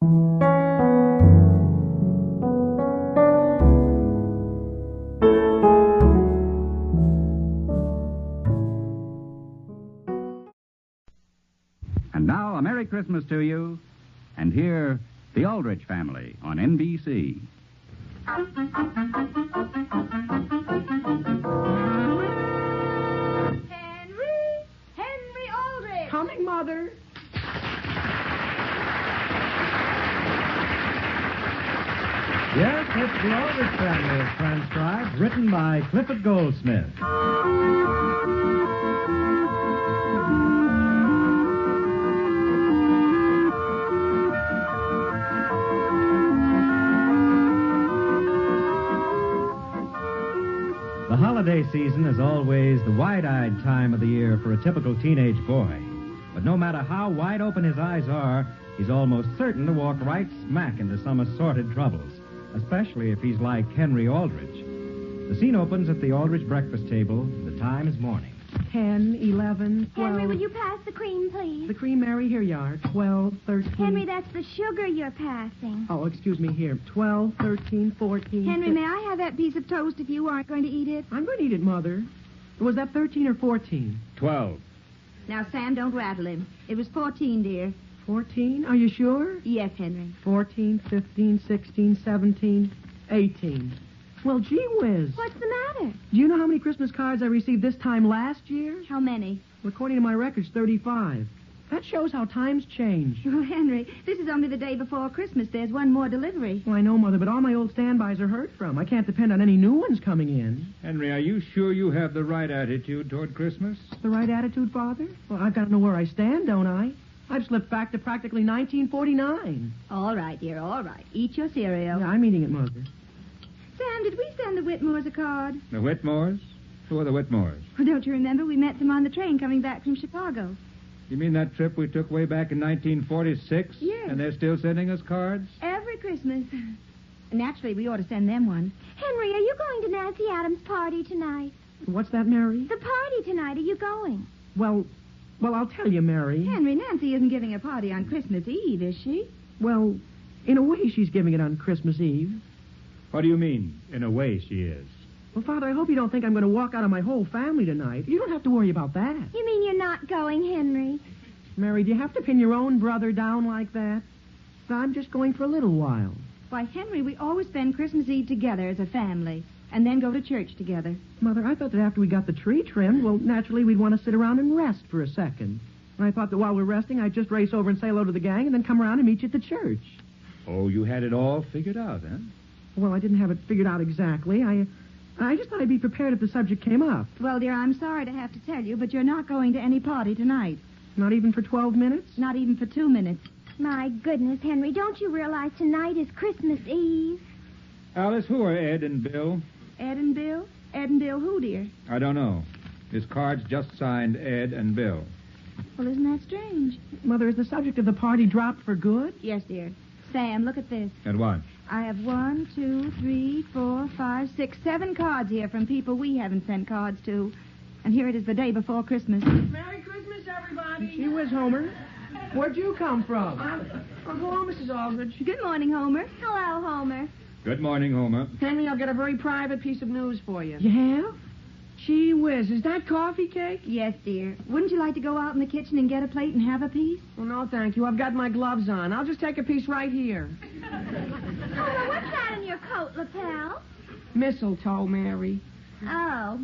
And now, a Merry Christmas to you. And here, the Aldrich Family on NBC. Henry Aldrich! Coming, Mother. Yes, it's the Aldrich Family is transcribed, written by Clifford Goldsmith. The holiday season is always the wide-eyed time of the year for a typical teenage boy. But no matter how wide open his eyes are, he's almost certain to walk right smack into some assorted troubles, especially if he's like Henry Aldrich. The scene opens at the Aldrich breakfast table. The time is morning. 10, 11, 12. Henry, will you pass the cream, please? The cream, Mary, here you are. 12, 13. Henry, that's the sugar you're passing. Oh, excuse me, here. 12, 13, 14. Henry, may I have that piece of toast if you aren't going to eat it? I'm going to eat it, Mother. Was that 13 or 14? 12. Now, Sam, don't rattle him. It was 14, dear. 14? Are you sure? Yes, Henry. 14, 15, 16, 17, 18. Well, gee whiz. What's the matter? Do you know how many Christmas cards I received this time last year? How many? Well, according to my records, 35. That shows how times change. Oh, Henry, this is only the day before Christmas. There's one more delivery. Well, I know, Mother, but all my old standbys are heard from. I can't depend on any new ones coming in. Henry, are you sure you have the right attitude toward Christmas? The right attitude, Father? Well, I've got to know where I stand, don't I? I've slipped back to practically 1949. All right, dear, all right. Eat your cereal. Yeah, I'm eating it, Mother. Sam, did we send the Whitmores a card? The Whitmores? Who are the Whitmores? Well, don't you remember? We met them on the train coming back from Chicago. You mean that trip we took way back in 1946? Yes. And they're still sending us cards? Every Christmas. Naturally, we ought to send them one. Henry, are you going to Nancy Adams' party tonight? What's that, Mary? The party tonight. Are you going? Well, I'll tell you, Mary. Henry, Nancy isn't giving a party on Christmas Eve, is she? Well, in a way, she's giving it on Christmas Eve. What do you mean, in a way she is? Well, Father, I hope you don't think I'm going to walk out of my whole family tonight. You don't have to worry about that. You mean you're not going, Henry? Mary, do you have to pin your own brother down like that? I'm just going for a little while. Why, Henry, we always spend Christmas Eve together as a family, and then go to church together. Mother, I thought that after we got the tree trimmed, well, naturally we'd want to sit around and rest for a second. And I thought that while we're resting, I'd just race over and say hello to the gang and then come around and meet you at the church. Oh, you had it all figured out, huh? Well, I didn't have it figured out exactly. I just thought I'd be prepared if the subject came up. Well, dear, I'm sorry to have to tell you, but you're not going to any party tonight. Not even for 12 minutes? Not even for 2 minutes. My goodness, Henry, don't you realize tonight is Christmas Eve? Alice, who are Ed and Bill? Ed and Bill? Ed and Bill who, dear? I don't know. His card's just signed Ed and Bill. Well, isn't that strange? Mother, is the subject of the party dropped for good? Yes, dear. Sam, look at this. And what? I have 1, 2, 3, 4, 5, 6, 7 cards here from people we haven't sent cards to. And here it is the day before Christmas. Merry Christmas, everybody. Gee whiz, Homer. Where'd you come from? Hello, Mrs. Aldridge. Good morning, Homer. Hello, Homer. Good morning, Homer. Henry, I've got a very private piece of news for you. You have? Gee whiz, is that coffee cake? Yes, dear. Wouldn't you like to go out in the kitchen and get a plate and have a piece? Well, no, thank you. I've got my gloves on. I'll just take a piece right here. Homer, what's that in your coat lapel? Mistletoe, Mary. Oh.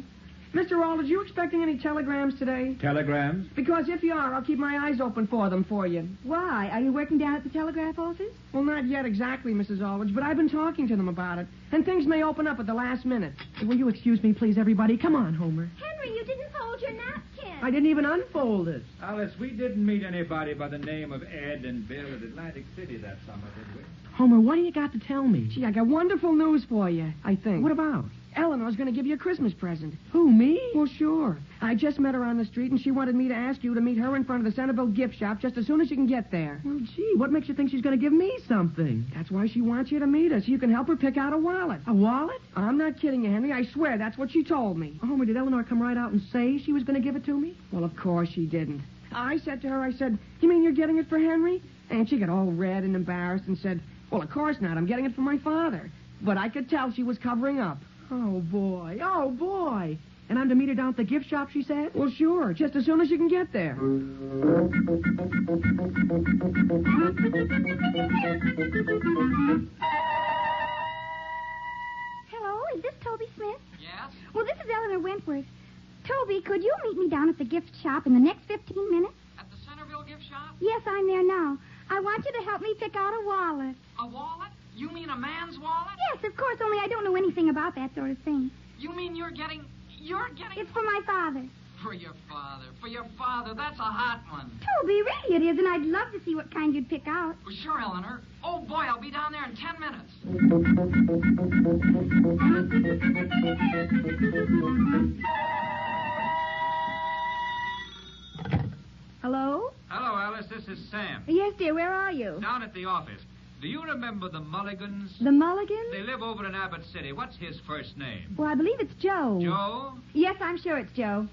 Mr. Aldridge, you expecting any telegrams today? Telegrams? Because if you are, I'll keep my eyes open for them for you. Why? Are you working down at the telegraph office? Well, not yet exactly, Mrs. Aldridge, but I've been talking to them about it. And things may open up at the last minute. Will you excuse me, please, everybody? Come on, Homer. Henry, you didn't fold your napkin. I didn't even unfold it. Alice, we didn't meet anybody by the name of Ed and Bill at Atlantic City that summer, did we? Homer, what do you got to tell me? Gee, I got wonderful news for you, I think. What about? Eleanor's going to give you a Christmas present. Who, me? Well, sure. I just met her on the street, and she wanted me to ask you to meet her in front of the Centerville gift shop just as soon as you can get there. Well, gee, what makes you think she's going to give me something? That's why she wants you to meet her, so you can help her pick out a wallet. A wallet? I'm not kidding you, Henry. I swear that's what she told me. Oh, Homer, did Eleanor come right out and say she was going to give it to me? Well, of course she didn't. I said to her, you mean you're getting it for Henry? And she got all red and embarrassed and said, well, of course not. I'm getting it for my father. But I could tell she was covering up. Oh, boy. Oh, boy. And I'm to meet her down at the gift shop, she said? Well, sure, just as soon as you can get there. Hello, is this Toby Smith? Yes? Well, this is Eleanor Wentworth. Toby, could you meet me down at the gift shop in the next 15 minutes? At the Centerville gift shop? Yes, I'm there now. I want you to help me pick out a wallet. A wallet? You mean a man's wallet? Yes, of course, only I don't know anything about that sort of thing. You mean you're getting... It's for my father. For your father. That's a hot one. Toby, really it is, and I'd love to see what kind you'd pick out. Well, sure, Eleanor. Oh, boy, I'll be down there in 10 minutes. Hello? Hello, Alice. This is Sam. Yes, dear, where are you? Down at the office. Do you remember the Mulligans? The Mulligans? They live over in Abbott City. What's his first name? Well, I believe it's Joe. Joe? Yes, I'm sure it's Joe.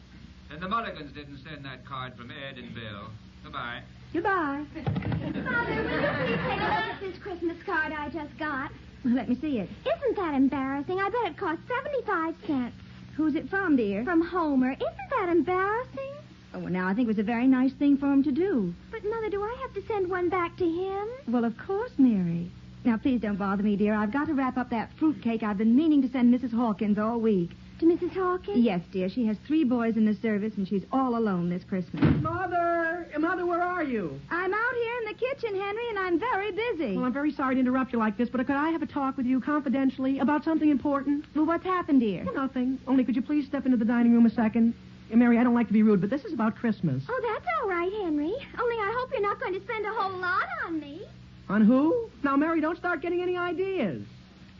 Then the Mulligans didn't send that card from Ed and Bill. Goodbye. Goodbye. Father, will you please take a look at this Christmas card I just got? Well, let me see it. Isn't that embarrassing? I bet it cost 75 cents. Who's it from, dear? From Homer. Isn't that embarrassing? Oh, well, now, I think it was a very nice thing for him to do. But, Mother, do I have to send one back to him? Well, of course, Mary. Now, please don't bother me, dear. I've got to wrap up that fruitcake I've been meaning to send Mrs. Hawkins all week. To Mrs. Hawkins? Yes, dear. She has 3 boys in the service, and she's all alone this Christmas. Mother! Mother, where are you? I'm out here in the kitchen, Henry, and I'm very busy. Well, I'm very sorry to interrupt you like this, but could I have a talk with you confidentially about something important? Well, what's happened, dear? Well, nothing. Only could you please step into the dining room a second? Mary, I don't like to be rude, but this is about Christmas. Oh, that's all right, Henry. Only I hope you're not going to spend a whole lot on me. On who? Now, Mary, don't start getting any ideas.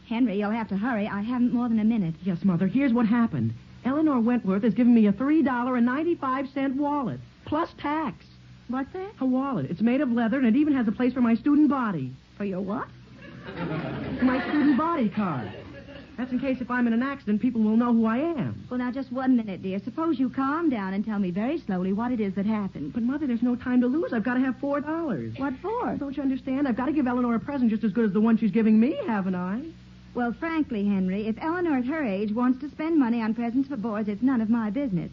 Henry, you'll have to hurry. I haven't more than a minute. Yes, Mother, here's what happened. Eleanor Wentworth has given me a $3.95 wallet, plus tax. What's that? A wallet. It's made of leather, and it even has a place for my student body. For your what? My student body card. That's in case if I'm in an accident, people will know who I am. Well, now, just 1 minute, dear. Suppose you calm down and tell me very slowly what it is that happened. But, Mother, there's no time to lose. I've got to have $4. What for? Don't you understand? I've got to give Eleanor a present just as good as the one she's giving me, haven't I? Well, frankly, Henry, if Eleanor at her age wants to spend money on presents for boys, it's none of my business.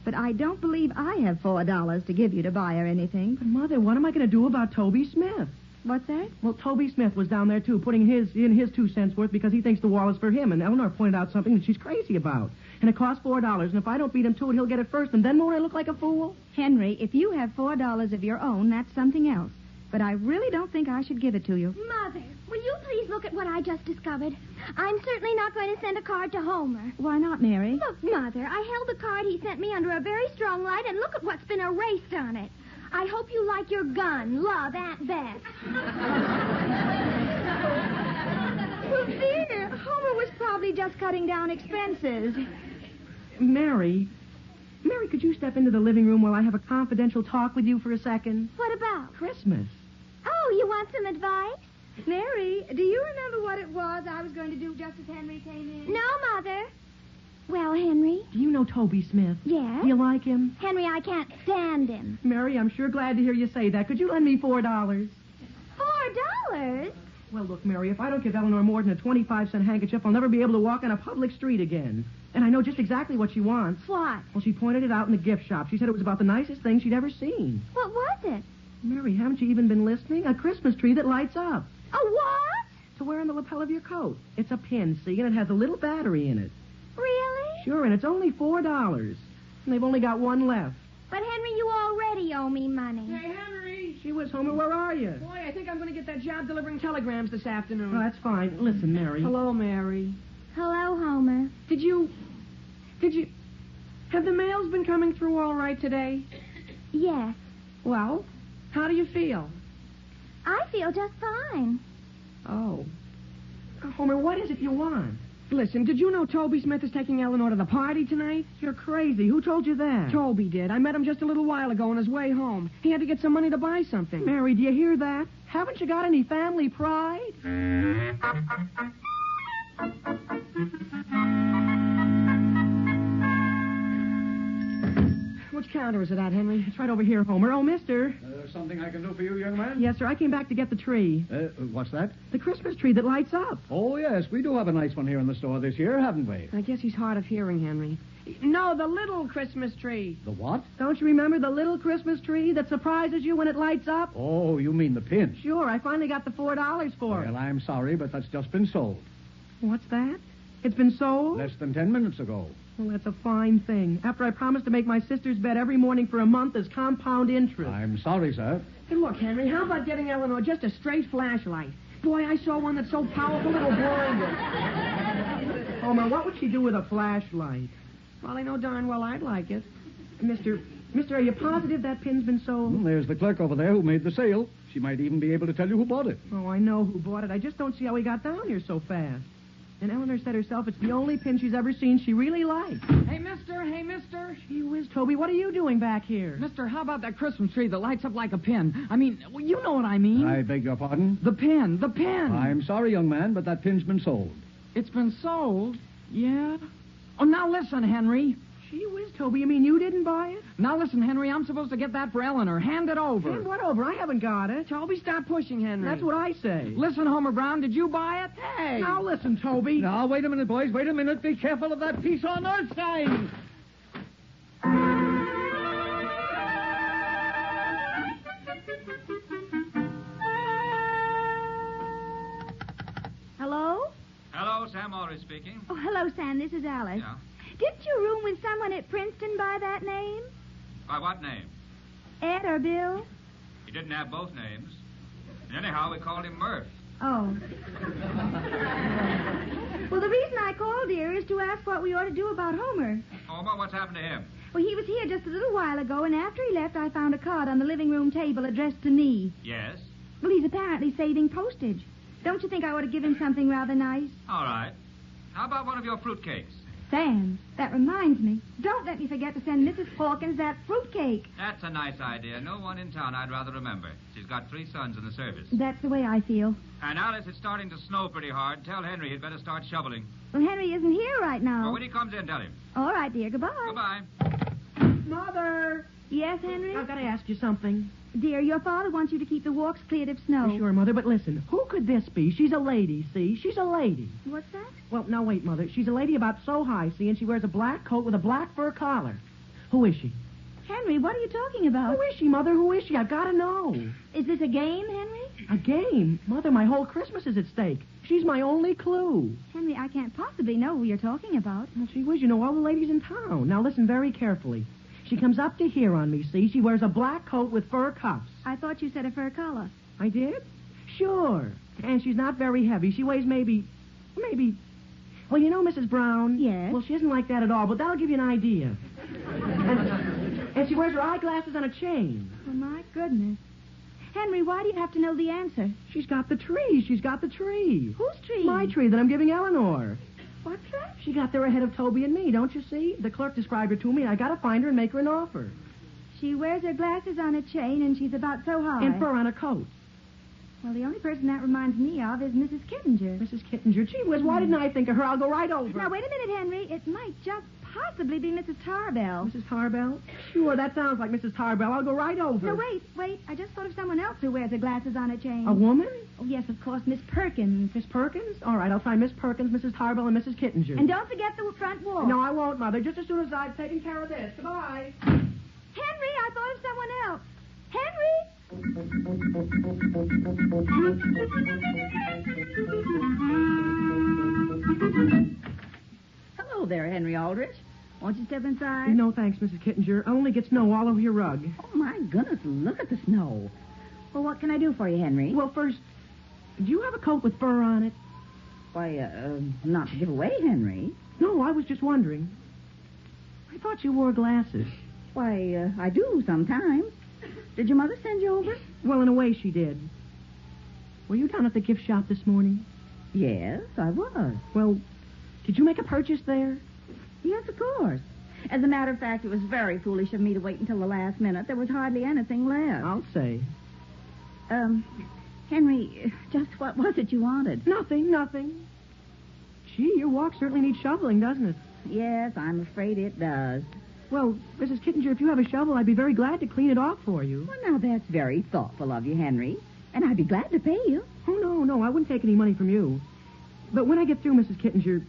But I don't believe I have $4 to give you to buy her anything. But, Mother, what am I going to do about Toby Smith? What's that? Well, Toby Smith was down there, too, putting in his 2 cents worth because he thinks the wallet's for him. And Eleanor pointed out something that she's crazy about. And it costs $4. And if I don't beat him to it, he'll get it first. And then won't I look like a fool? Henry, if you have $4 of your own, that's something else. But I really don't think I should give it to you. Mother, will you please look at what I just discovered? I'm certainly not going to send a card to Homer. Why not, Mary? Look, Mother, I held the card he sent me under a very strong light, and look at what's been erased on it. I hope you like your gun. Love, Aunt Beth. Well, dear, Homer was probably just cutting down expenses. Mary, could you step into the living room while I have a confidential talk with you for a second? What about? Christmas. Oh, you want some advice? Mary, do you remember what it was I was going to do just as Henry came in? No, Mother. Well, Henry? Do you know Toby Smith? Yes. Do you like him? Henry, I can't stand him. Mary, I'm sure glad to hear you say that. Could you lend me $4? $4? Well, look, Mary, if I don't give Eleanor more than a 25-cent handkerchief, I'll never be able to walk on a public street again. And I know just exactly what she wants. What? Well, she pointed it out in the gift shop. She said it was about the nicest thing she'd ever seen. What was it? Mary, haven't you even been listening? A Christmas tree that lights up. A what? To wear on the lapel of your coat. It's a pin, see, and it has a little battery in it. Really? Sure, and it's only $4. And they've only got one left. But, Henry, you already owe me money. Hey, Henry. She was, Homer, where are you? Boy, I think I'm going to get that job delivering telegrams this afternoon. Oh, that's fine. Listen, Mary. Hello, Mary. Hello, Homer. Have the mails been coming through all right today? Yes. Well, how do you feel? I feel just fine. Oh. Homer, what is it you want? Listen, did you know Toby Smith is taking Eleanor to the party tonight? You're crazy. Who told you that? Toby did. I met him just a little while ago on his way home. He had to get some money to buy something. Mary, do you hear that? Haven't you got any family pride? Which counter is it at, Henry? It's right over here, Homer. Oh, mister. Something I can do for you, young man? Yes, sir. I came back to get the tree. What's that? The Christmas tree that lights up. Oh, yes. We do have a nice one here in the store this year, haven't we? I guess he's hard of hearing, Henry. No, the little Christmas tree. The what? Don't you remember the little Christmas tree that surprises you when it lights up? Oh, you mean the pin. Sure. I finally got the $4 for it. Well, I'm sorry, but that's just been sold. What's that? It's been sold? Less than 10 minutes ago. Well, that's a fine thing. After I promised to make my sister's bed every morning for a month as compound interest. I'm sorry, sir. Hey, look, Henry, how about getting Eleanor just a straight flashlight? Boy, I saw one that's so powerful it'll blind her. Homer, what would she do with a flashlight? Well, I know darn well I'd like it. Mister, are you positive that pin's been sold? There's the clerk over there who made the sale. She might even be able to tell you who bought it. Oh, I know who bought it. I just don't see how he got down here so fast. And Eleanor said herself it's the only pin she's ever seen she really likes. Hey, mister. Gee whiz, Toby, what are you doing back here? Mister, how about that Christmas tree that lights up like a pin? I mean, well, you know what I mean. I beg your pardon? The pin. I'm sorry, young man, but that pin's been sold. It's been sold? Yeah. Oh, now listen, Henry. Gee whiz, Toby, you mean you didn't buy it? Now listen, Henry, I'm supposed to get that for Eleanor. Hand it over. Hand what over? I haven't got it. Toby, stop pushing, Henry. That's what I say. Listen, Homer Brown, did you buy it? Hey! Now listen, Toby. Now, wait a minute, boys. Wait a minute. Be careful of that piece on earth sign. Hello? Hello, Sam Aldrich speaking. Oh, hello, Sam. This is Alice. Yeah? Didn't you room with someone at Princeton by that name? By what name? Ed or Bill? He didn't have both names. Anyhow, we called him Murph. Oh. Well, the reason I called, dear, is to ask what we ought to do about Homer. Homer, what's happened to him? Well, he was here just a little while ago, and after he left, I found a card on the living room table addressed to me. Yes? Well, he's apparently saving postage. Don't you think I ought to give him something rather nice? All right. How about one of your fruitcakes? Sam, that reminds me. Don't let me forget to send Mrs. Hawkins that fruitcake. That's a nice idea. No one in town I'd rather remember. She's got 3 sons in the service. That's the way I feel. And Alice, it's starting to snow pretty hard. Tell Henry he'd better start shoveling. Well, Henry isn't here right now. Well, when he comes in, tell him. All right, dear. Goodbye. Goodbye. Mother! Yes, Henry? I've got to ask you something. Dear, your father wants you to keep the walks cleared of snow. Sure, Mother, but listen. Who could this be? She's a lady, see? She's a lady. What's that? Well, now, wait, Mother. She's a lady about so high, see, and she wears a black coat with a black fur collar. Who is she? Henry, what are you talking about? Who is she, Mother? Who is she? I've got to know. Is this a game, Henry? A game? Mother, my whole Christmas is at stake. She's my only clue. Henry, I can't possibly know who you're talking about. Well, gee whiz, you know all the ladies in town. Now, listen very carefully. She comes up to here on me, see? She wears a black coat with fur cuffs. I thought you said a fur collar. I did? Sure. And she's not very heavy. She weighs maybe... Well, you know, Mrs. Brown? Yes? Well, she isn't like that at all, but that'll give you an idea. And she wears her eyeglasses on a chain. Oh, my goodness. Henry, why do you have to know the answer? She's got the tree. She's got the tree. Whose tree? My tree that I'm giving Eleanor. What's that? She got there ahead of Toby and me, don't you see? The clerk described her to me, and I got to find her and make her an offer. She wears her glasses on a chain, and she's about so high. And fur on a coat. Well, the only person that reminds me of is Mrs. Kittinger. Mrs. Kittinger. Gee whiz, why didn't I think of her? I'll go right over. Now, wait a minute, Henry. It might just possibly be Mrs. Tarbell. Mrs. Tarbell? Sure, that sounds like Mrs. Tarbell. I'll go right over. No, wait. I just thought of someone else who wears her glasses on a chain. A woman? Oh, yes, of course, Miss Perkins. Miss Perkins? All right, I'll try Miss Perkins, Mrs. Tarbell, and Mrs. Kittinger. And don't forget the front wall. No, I won't, Mother. Just as soon as I've taken care of this. Goodbye. Henry, I thought of someone else. Henry? Hello there, Henry Aldrich. Won't you step inside? No, thanks, Mrs. Kittinger. I only get snow all over your rug. Oh, my goodness, look at the snow. Well, what can I do for you, Henry? Well, first, do you have a coat with fur on it? Why, not to give away, Henry. No, I was just wondering. I thought you wore glasses. Why, I do sometimes. Did your mother send you over? Well, in a way, she did. Were you down at the gift shop this morning? Yes, I was. Well, did you make a purchase there? Yes, of course. As a matter of fact, it was very foolish of me to wait until the last minute. There was hardly anything left. I'll say. Henry, just what was it you wanted? Nothing. Gee, your walk certainly needs shoveling, doesn't it? Yes, I'm afraid it does. Well, Mrs. Kittinger, if you have a shovel, I'd be very glad to clean it off for you. Well, now, that's very thoughtful of you, Henry. And I'd be glad to pay you. Oh, no, I wouldn't take any money from you. But when I get through, Mrs. Kittinger,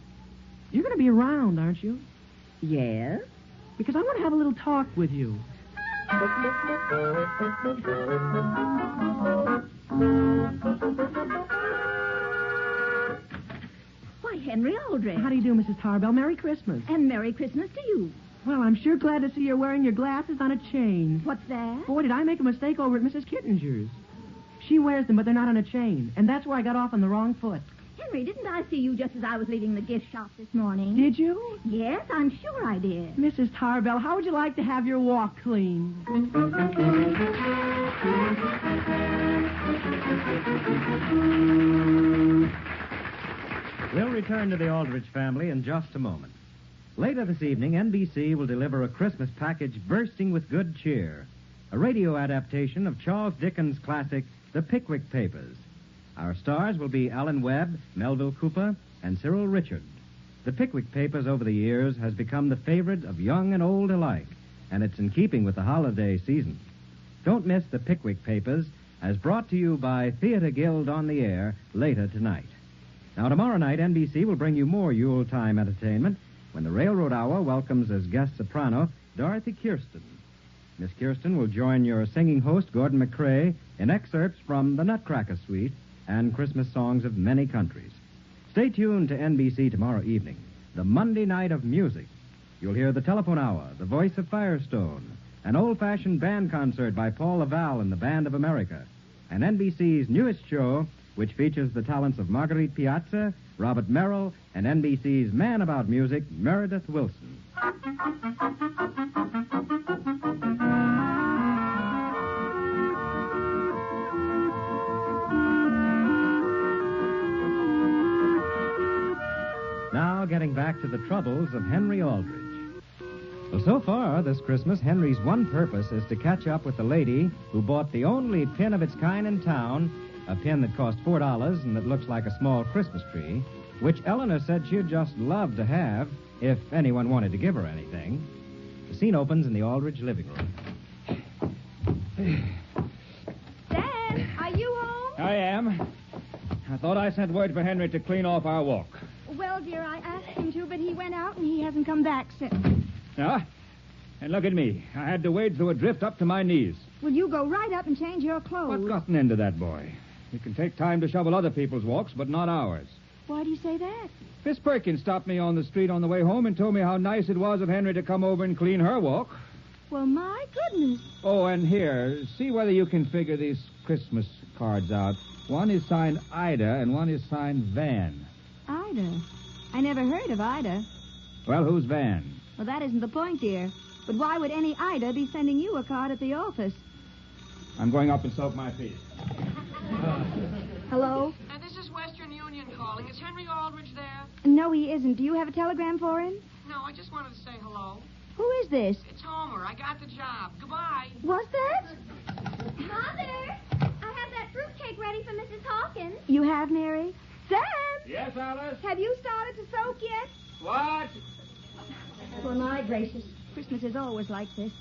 you're going to be around, aren't you? Yes? Because I want to have a little talk with you. Why, Henry Aldrich. How do you do, Mrs. Tarbell? Merry Christmas. And Merry Christmas to you. Well, I'm sure glad to see you're wearing your glasses on a chain. What's that? Boy, did I make a mistake over at Mrs. Kittinger's. She wears them, but they're not on a chain. And that's where I got off on the wrong foot. Henry, didn't I see you just as I was leaving the gift shop this morning? Did you? Yes, I'm sure I did. Mrs. Tarbell, how would you like to have your walk cleaned? We'll return to the Aldrich family in just a moment. Later this evening, NBC will deliver a Christmas package bursting with good cheer. A radio adaptation of Charles Dickens' classic, The Pickwick Papers. Our stars will be Alan Webb, Melville Cooper, and Cyril Richard. The Pickwick Papers over the years has become the favorite of young and old alike, and it's in keeping with the holiday season. Don't miss The Pickwick Papers, as brought to you by Theater Guild on the Air later tonight. Now, tomorrow night, NBC will bring you more Yuletime entertainment when the Railroad Hour welcomes as guest soprano Dorothy Kirsten. Miss Kirsten will join your singing host, Gordon McCrae, in excerpts from The Nutcracker Suite and Christmas songs of many countries. Stay tuned to NBC tomorrow evening, the Monday night of music. You'll hear the Telephone Hour, the Voice of Firestone, an old-fashioned band concert by Paul Laval and the Band of America, and NBC's newest show, which features the talents of Marguerite Piazza, Robert Merrill, and NBC's man about music, Meredith Wilson. Now, getting back to the troubles of Henry Aldrich. Well, so far this Christmas, Henry's one purpose is to catch up with the lady who bought the only pin of its kind in town, a pin that cost $4 and that looks like a small Christmas tree, which Eleanor said she'd just love to have if anyone wanted to give her anything. The scene opens in the Aldridge living room. Dad, are you home? I am. I thought I sent word for Henry to clean off our walk. Well, dear, I asked him to, but he went out and he hasn't come back since. Yeah? And look at me. I had to wade through a drift up to my knees. Will you go right up and change your clothes? What gotten into that boy? It can take time to shovel other people's walks, but not ours. Why do you say that? Miss Perkins stopped me on the street on the way home and told me how nice it was of Henry to come over and clean her walk. Well, my goodness. Oh, and here, see whether you can figure these Christmas cards out. One is signed Ida and one is signed Van. Ida? I never heard of Ida. Well, who's Van? Well, that isn't the point, dear. But why would any Ida be sending you a card at the office? I'm going up and soak my feet. Hello? This is Western Union calling. Is Henry Aldrich there? No, he isn't. Do you have a telegram for him? No, I just wanted to say hello. Who is this? It's Homer. I got the job. Goodbye. What's that? Mother, I have that fruitcake ready for Mrs. Hawkins. You have, Mary? Sam! Yes, Alice? Have you started to soak yet? What? For my gracious. Christmas is always like this.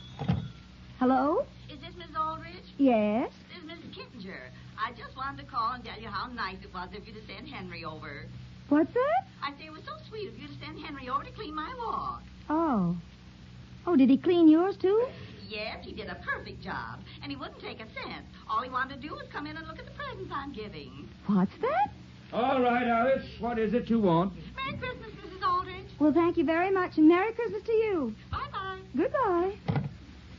Hello? Is this Miss Aldrich? Yes? This is Mrs. Kittinger. I just wanted to call and tell you how nice it was of you to send Henry over. What's that? I say it was so sweet of you to send Henry over to clean my walk. Oh. Oh, did he clean yours, too? Yes, he did a perfect job, and he wouldn't take a cent. All he wanted to do was come in and look at the presents I'm giving. What's that? All right, Alice. What is it you want? Merry Christmas, Mrs. Aldrich. Well, thank you very much, and Merry Christmas to you. Bye-bye. Goodbye.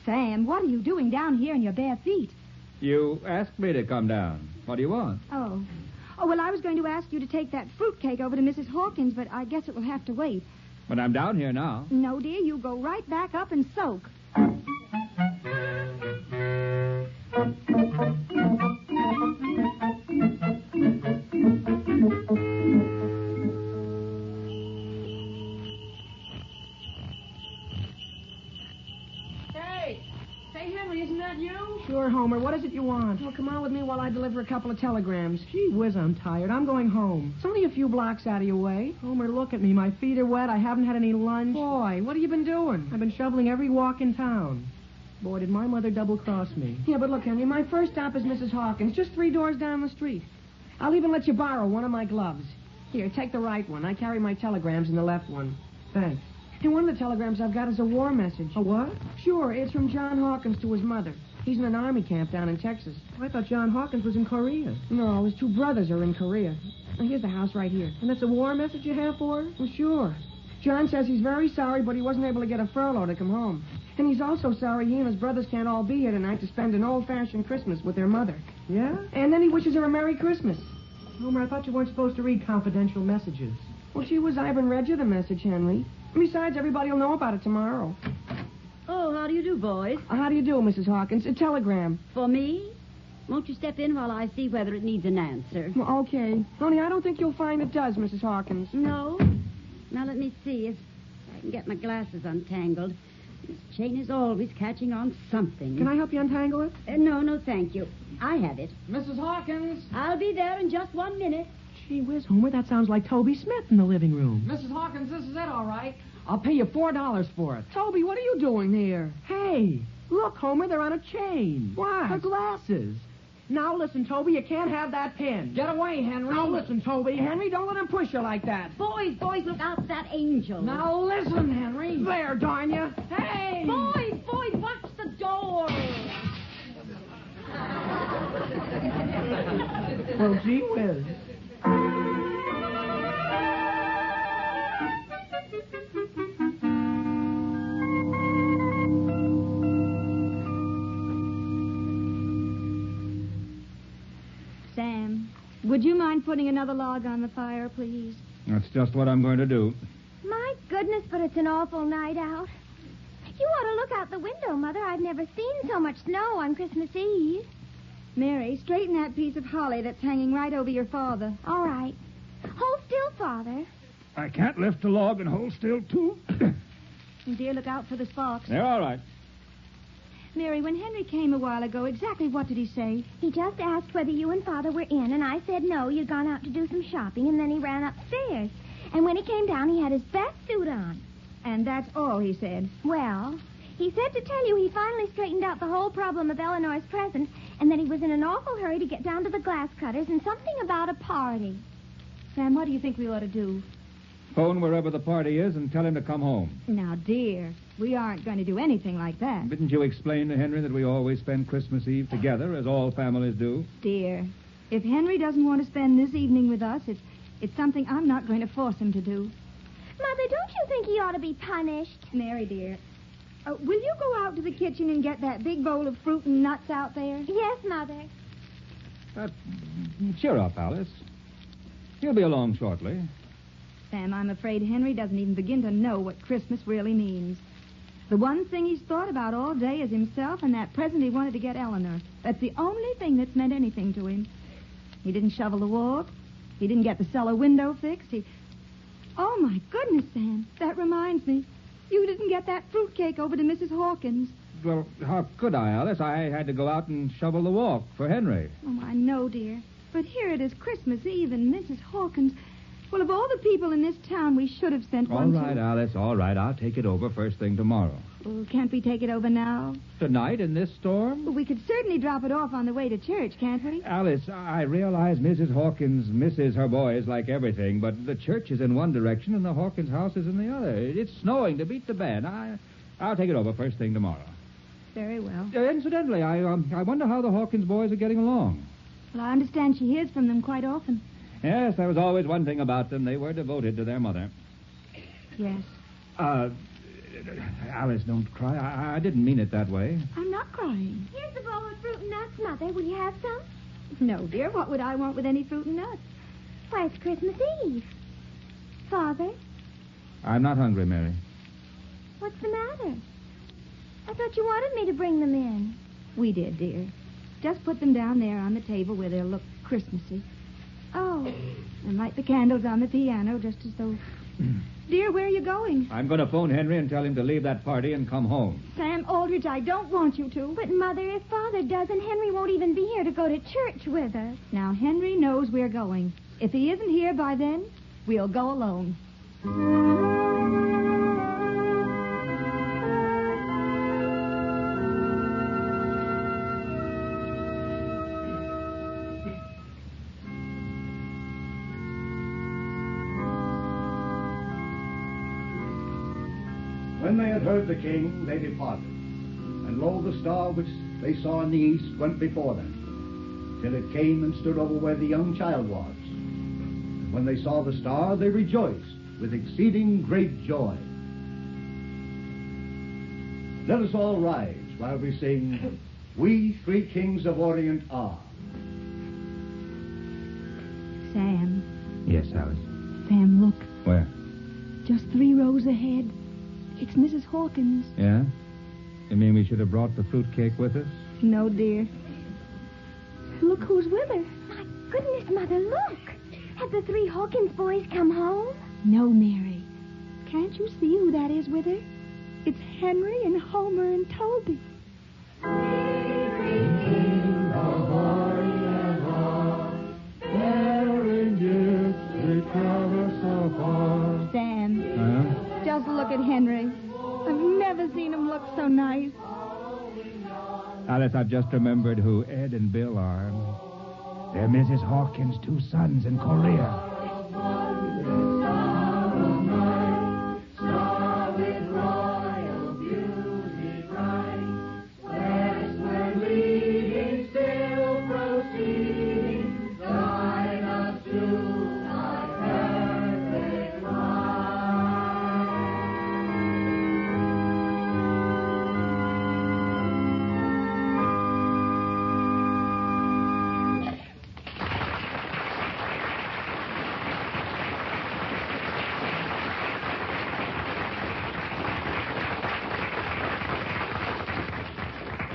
Sam, what are you doing down here in your bare feet? You asked me to come down. What do you want? Oh. Oh, well, I was going to ask you to take that fruitcake over to Mrs. Hawkins, but I guess it will have to wait. But I'm down here now. No, dear, you go right back up and soak. Hey, Henry, isn't that you? Sure, Homer. What is it you want? Well, come on with me while I deliver a couple of telegrams? Gee whiz, I'm tired. I'm going home. It's only a few blocks out of your way. Homer, look at me. My feet are wet. I haven't had any lunch. Boy, what have you been doing? I've been shoveling every walk in town. Boy, did my mother double-cross me. Yeah, but look, Henry, my first stop is Mrs. Hawkins, just 3 doors down the street. I'll even let you borrow one of my gloves. Here, take the right one. I carry my telegrams in the left one. Thanks. And one of the telegrams I've got is a war message. A what? Sure, it's from John Hawkins to his mother. He's in an army camp down in Texas. I thought John Hawkins was in Korea. No, his 2 brothers are in Korea. Now, here's the house right here. And that's a war message you have for her? Well, sure. John says he's very sorry, but he wasn't able to get a furlough to come home. And he's also sorry he and his brothers can't all be here tonight to spend an old-fashioned Christmas with their mother. Yeah? And then he wishes her a Merry Christmas. Homer, I thought you weren't supposed to read confidential messages. Well, she was. I haven't read you the message, Henry. Besides, everybody will know about it tomorrow. Oh, how do you do, boys? How do you do, Mrs. Hawkins? A telegram. For me? Won't you step in while I see whether it needs an answer? Well, okay. Only I don't think you'll find it does, Mrs. Hawkins. No? Now, let me see if I can get my glasses untangled. This chain is always catching on something. Can I help you untangle it? No, thank you. I have it. Mrs. Hawkins! I'll be there in just 1 minute. Gee whiz, Homer, that sounds like Toby Smith in the living room. Mrs. Hawkins, this is it, all right. I'll pay you $4 for it. Toby, what are you doing here? Hey, look, Homer, they're on a chain. What? They're glasses. Now listen, Toby, you can't have that pin. Get away, Henry. Now listen, Toby. Henry, don't let him push you like that. Boys, look out for that angel. Now listen, Henry. There, darn you. Hey! Boys, watch the door. Well, gee whiz. Sam, would you mind putting another log on the fire, please? That's just what I'm going to do. My goodness, but it's an awful night out. You ought to look out the window, Mother. I've never seen so much snow on Christmas Eve. Mary, straighten that piece of holly that's hanging right over your father. All right. Hold still, Father. I can't lift the log and hold still, too. And dear, look out for the sparks. They're all right. Mary, when Henry came a while ago, exactly what did he say? He just asked whether you and Father were in, and I said no, you'd gone out to do some shopping, and then he ran upstairs. And when he came down, he had his best suit on. And that's all he said. Well, he said to tell you he finally straightened out the whole problem of Eleanor's present, and that he was in an awful hurry to get down to the glass cutters and something about a party. Sam, what do you think we ought to do? Phone wherever the party is and tell him to come home. Now, dear, we aren't going to do anything like that. Didn't you explain to Henry that we always spend Christmas Eve together, as all families do? Dear, if Henry doesn't want to spend this evening with us, it's something I'm not going to force him to do. Mother, don't you think he ought to be punished? Mary, dear, will you go out to the kitchen and get that big bowl of fruit and nuts out there? Yes, Mother. Cheer up, Alice. He'll be along shortly. Sam, I'm afraid Henry doesn't even begin to know what Christmas really means. The one thing he's thought about all day is himself and that present he wanted to get Eleanor. That's the only thing that's meant anything to him. He didn't shovel the walk. He didn't get the cellar window fixed. Oh, my goodness, Sam. That reminds me. You didn't get that fruitcake over to Mrs. Hawkins. Well, how could I, Alice? I had to go out and shovel the walk for Henry. Oh, I know, dear. But here it is Christmas Eve and Mrs. Hawkins. Well, of all the people in this town, we should have sent one All right, to... Alice, all right. I'll take it over first thing tomorrow. Oh, can't we take it over now? Tonight in this storm? Well, we could certainly drop it off on the way to church, can't we? Alice, I realize Mrs. Hawkins misses her boys like everything, but the church is in one direction and the Hawkins house is in the other. It's snowing to beat the band. I'll take it over first thing tomorrow. Very well. Incidentally, I wonder how the Hawkins boys are getting along. Well, I understand she hears from them quite often. Yes, there was always one thing about them. They were devoted to their mother. Yes. Alice, don't cry. I didn't mean it that way. I'm not crying. Here's the bowl of fruit and nuts, Mother. Will you have some? No, dear. What would I want with any fruit and nuts? Why, it's Christmas Eve. Father, I'm not hungry, Mary. what's the matter? I thought you wanted me to bring them in. We did, dear. Just put them down there on the table where they'll look Christmassy. Oh. And light the candles on the piano just as though Dear, where are you going? I'm going to phone Henry and tell him to leave that party and come home. Sam Aldridge, I don't want you to. But, Mother, if Father doesn't, Henry won't even be here to go to church with us. Now, Henry knows we're going. If he isn't here by then, we'll go alone. When they had heard the king, they departed. And lo, the star which they saw in the east went before them, till it came and stood over where the young child was. And when they saw the star, they rejoiced with exceeding great joy. Let us all rise while we sing, We Three Kings of Orient Are. Sam. Yes, Alice. Sam, look. Where? Just 3 rows ahead. It's Mrs. Hawkins. Yeah? You mean we should have brought the fruitcake with us? No, dear. Look who's with her. My goodness, Mother, look. Have the 3 Hawkins boys come home? No, Mary. Can't you see who that is with her? It's Henry and Homer and Toby. Sam. Just look at Henry. I've never seen him look so nice. Alice, I've just remembered who Ed and Bill are. They're Mrs. Hawkins' 2 sons in Korea.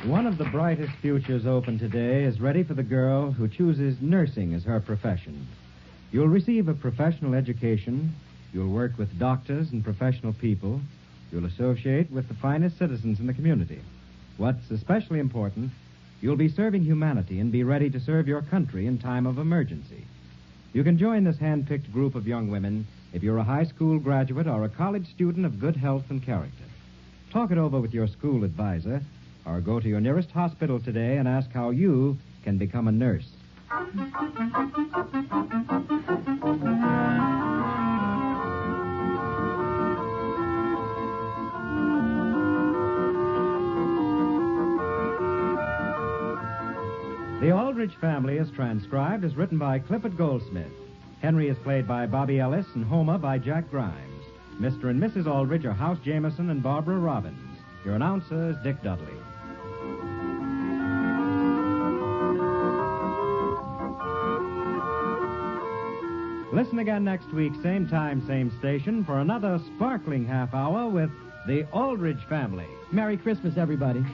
One of the brightest futures open today is ready for the girl who chooses nursing as her profession. You'll receive a professional education. You'll work with doctors and professional people. You'll associate with the finest citizens in the community. What's especially important, you'll be serving humanity and be ready to serve your country in time of emergency. You can join this hand-picked group of young women if you're a high school graduate or a college student of good health and character. Talk it over with your school advisor, or go to your nearest hospital today and ask how you can become a nurse. The Aldrich Family is transcribed as written by Clifford Goldsmith. Henry is played by Bobby Ellis and Homer by Jack Grimes. Mr. and Mrs. Aldrich are House Jameson and Barbara Robbins. Your announcer is Dick Dudley. Listen again next week, same time, same station, for another sparkling half hour with the Aldrich Family. Merry Christmas, everybody.